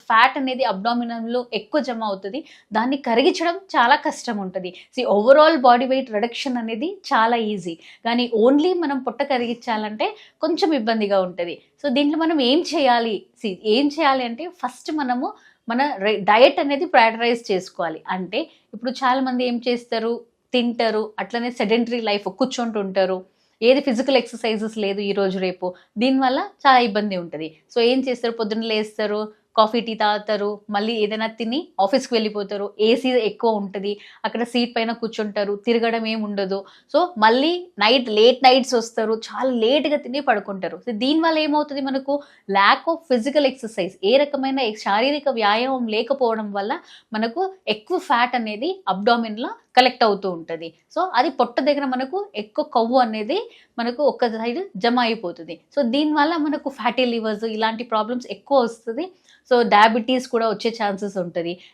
Fat అనేది అబ్డామినల్లో ఎక్కువ జమ అవుతుంది. దాన్ని కరిగించడం చాలా కష్టం ఉంటుంది. ఓవరాల్ బాడీ వెయిట్ రిడక్షన్ అనేది చాలా ఈజీ. కానీ ఓన్లీ మనం పొట్ట కరిగించాలంటే కొంచెం ఇబ్బందిగా ఉంటది. సో దీంట్లో మనం ఏం చేయాలి? ఏం చేయాలి అంటే ఫస్ట్ మనము మన డయట్ అనేది ప్రయారిటైజ్ చేసుకోవాలి. అంటే ఇప్పుడు చాలామంది ఏం చేస్తారు, తింటారు, అట్లనే సెడెంటరీ లైఫ్ కూర్చుంటుంటారు. ఏది ఫిజికల్ ఎక్సర్సైజెస్ లేదు ఈరోజు రేపు. దీనివల్ల చాలా ఇబ్బంది ఉంటుంది. సో ఏం చేస్తారు, పొద్దున్న లేస్తారు, కాఫీ టీ తాగుతారు, మళ్ళీ ఏదైనా తిని ఆఫీస్కి వెళ్ళిపోతారు. ఏసీ ఎక్కువ ఉంటుంది, అక్కడ సీట్ పైన కూర్చుంటారు, తిరగడం ఏమి ఉండదు. సో మళ్ళీ లేట్ నైట్స్ వస్తారు, చాలా లేట్గా తిని పడుకుంటారు. సో దీనివల్ల ఏమవుతుంది, మనకు ల్యాక్ ఆఫ్ ఫిజికల్ ఎక్సర్సైజ్, ఏ రకమైన శారీరక వ్యాయామం లేకపోవడం వల్ల మనకు ఎక్కువ ఫ్యాట్ అనేది అబ్డామిన్లో కలెక్ట్ అవుతూ ఉంటుంది. సో అది పొట్ట దగ్గర మనకు ఎక్కువ కొవ్వు అనేది మనకు ఒక్క సైడ్ జమ అయిపోతుంది. సో దీనివల్ల మనకు ఫ్యాటీ లివర్స్ ఇలాంటి ప్రాబ్లమ్స్ ఎక్కువ వస్తుంది. సో డయాబెటీస్ కూడా వచ్చే ఛాన్సెస్ ఉంటుంది.